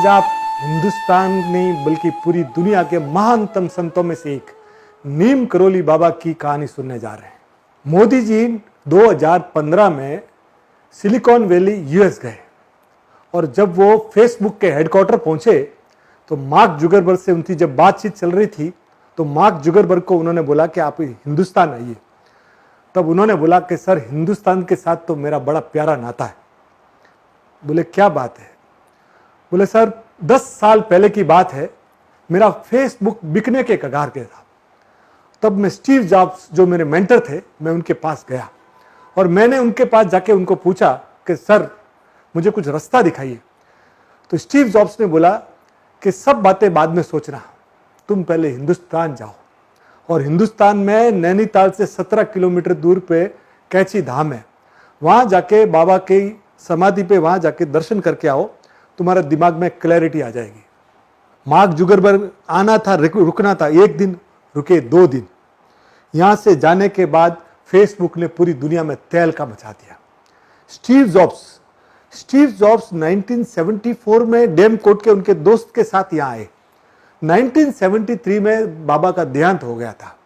आप हिंदुस्तान नहीं बल्कि पूरी दुनिया के महानतम संतों में से एक नीम करोली बाबा की कहानी सुनने जा रहे हैं। मोदी जी 2015 में सिलिकॉन वैली यूएस गए और जब वो फेसबुक के हेडक्वार्टर पहुंचे तो मार्क जुकरबर्ग से उनकी जब बातचीत चल रही थी तो मार्क जुकरबर्ग को उन्होंने बोला कि आप हिंदुस्तान आइए। तब उन्होंने बोला कि सर, हिंदुस्तान के साथ तो मेरा बड़ा प्यारा नाता है। बोले क्या बात है? बोले सर, 10 साल पहले की बात है, मेरा फेसबुक बिकने के कगार पे था। तब मैं स्टीव जॉब्स जो मेरे मेंटर थे, मैं उनके पास गया और मैंने उनके पास जाके उनको पूछा कि सर मुझे कुछ रास्ता दिखाइए। तो स्टीव जॉब्स ने बोला कि सब बातें बाद में सोचना, तुम पहले हिंदुस्तान जाओ। और हिंदुस्तान में नैनीताल से 17 किलोमीटर दूर पे कैची धाम है, वहां जाके बाबा की समाधि पे वहां जाके दर्शन करके आओ, तुम्हारे दिमाग में क्लैरिटी आ जाएगी। मार्क जुकरबर्ग आना था, रुकना था, 1 दिन रुके, 2 दिन। यहां से जाने के बाद फेसबुक ने पूरी दुनिया में तहलका मचा दिया। स्टीव जॉब्स 1974 में डेम कोर्ट के उनके दोस्त के साथ यहां आए। 1973 में बाबा का देहांत हो गया था,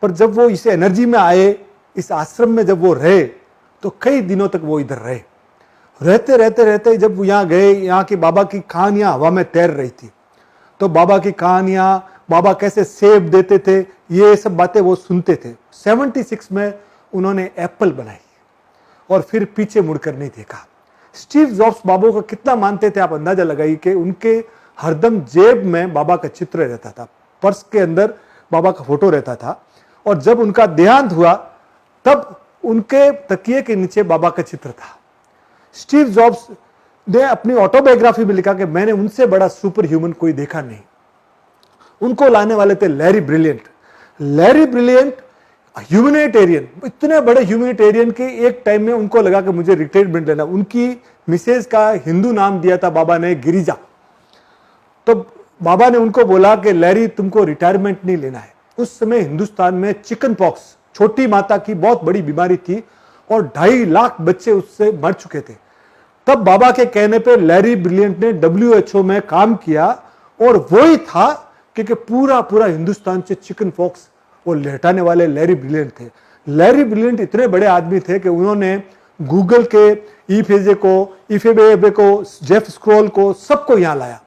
पर जब वो इस एनर्जी में आए, इस आश्रम में जब वो रहे तो कई दिनों तक वो इधर रहे। रहते जब वो यहाँ गए, यहाँ की बाबा की कहानियां हवा में तैर रही थी। तो बाबा की कहानियां, बाबा कैसे सेब देते थे, ये सब बातें वो सुनते थे। 76 में उन्होंने एप्पल बनाई और फिर पीछे मुड़कर नहीं देखा। स्टीव जॉब्स बाबा को कितना मानते थे, आप अंदाजा लगाइए कि उनके हरदम जेब में बाबा का चित्र रहता था, पर्स के अंदर बाबा का फोटो रहता था। और जब उनका देहांत हुआ तब उनके तकिए के नीचे बाबा का चित्र था। स्टीव जॉब्स ने अपनी ऑटोबायोग्राफी में लिखा कि मैंने उनसे बड़ा सुपर ह्यूमन कोई देखा नहीं। उनको लाने वाले थे लैरी ब्रिलियंट ह्यूमैनिटेरियन, इतने बड़े ह्यूमैनिटेरियन के एक टाइम में उनको लगा कि मुझे रिटायरमेंट लेना। उनकी मिसेज का हिंदू नाम दिया था बाबा ने, गिरिजा। तो बाबा ने उनको बोला कि लैरी, तुमको रिटायरमेंट नहीं लेना है। उस समय हिंदुस्तान में चिकन पॉक्स, छोटी माता की बहुत बड़ी बीमारी थी और 2.5 लाख बच्चे उससे मर चुके थे। तब बाबा के कहने पे लैरी ब्रिलियंट ने WHO में काम किया और वही था कि पूरा हिंदुस्तान से चिकन पॉक्स वो हटाने वाले लैरी ब्रिलियंट थे। लैरी ब्रिलियंट इतने बड़े आदमी थे कि उन्होंने गूगल के इफेबे को, जेफ स्क्रॉल को, सबको यहां लाया।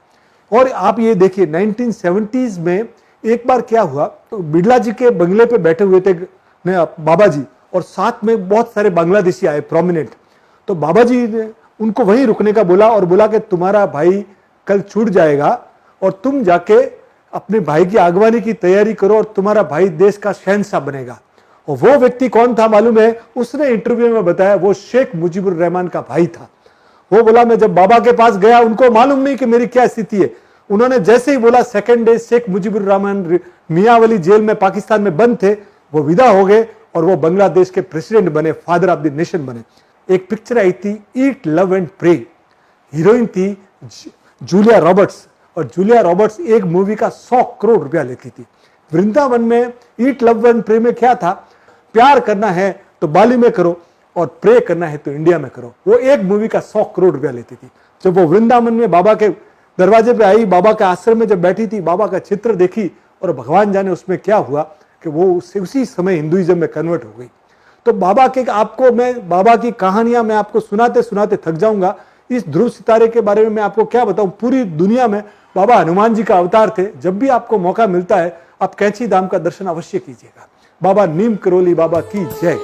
और आप ये देखिए 1970s में एक बार क्या हुआ, तो बिड़ला जी के बंगले पे बैठे हुए थे बाबा जी और साथ में बहुत सारे बांग्लादेशी आए प्रोमिनेंट। तो बाबा जी ने उनको वहीं रुकने का बोला और बोला कि तुम्हारा भाई कल छूट जाएगा और तुम जाके अपने भाई की अगवानी की तैयारी करो और तुम्हारा भाई देश का शहंशाह बनेगा। और वो व्यक्ति कौन था मालूम है? उसने इंटरव्यू में बताया वो शेख मुजीबुर रहमान का भाई था। वो बोला मैं जब बाबा के पास गया, उनको मालूम नहीं कि मेरी क्या स्थिति है। उन्होंने जैसे ही बोला, second day Sheikh Mujibur Rahman Mianwali jail में पाकिस्तान में बंद थे, वो विदा हो गए और वो बांग्लादेश के प्रेसिडेंट बने, फादर ऑफ द नेशन बने। एक पिक्चर आई थी, ईट लव एंड प्रे। हीरोइन थी जूलिया रॉबर्ट्स और जूलिया रॉबर्ट्स एक मूवी का 100 करोड़ रुपया लेती थी। वृंदावन में ईट लव एंड प्रे में क्या था? प्यार करना है तो बाली में करो और प्रे करना है तो इंडिया में करो। वो एक मूवी का 100 करोड़ रुपया लेती थी। जब वो वृंदावन में बाबा के दरवाजे पे आई, बाबा के आश्रम में जब बैठी थी, बाबा का चित्र देखी और भगवान जाने उसमें क्या हुआ कि वो उसी समय हिंदुइज्म में कन्वर्ट हो गई। तो बाबा के आपको मैं बाबा की कहानियां मैं आपको सुनाते सुनाते थक जाऊंगा। इस ध्रुव सितारे के बारे में मैं आपको क्या बताऊं? पूरी दुनिया में बाबा हनुमान जी का अवतार थे। जब भी आपको मौका मिलता है आप कैची धाम का दर्शन अवश्य कीजिएगा। बाबा नीम करोली बाबा की जय।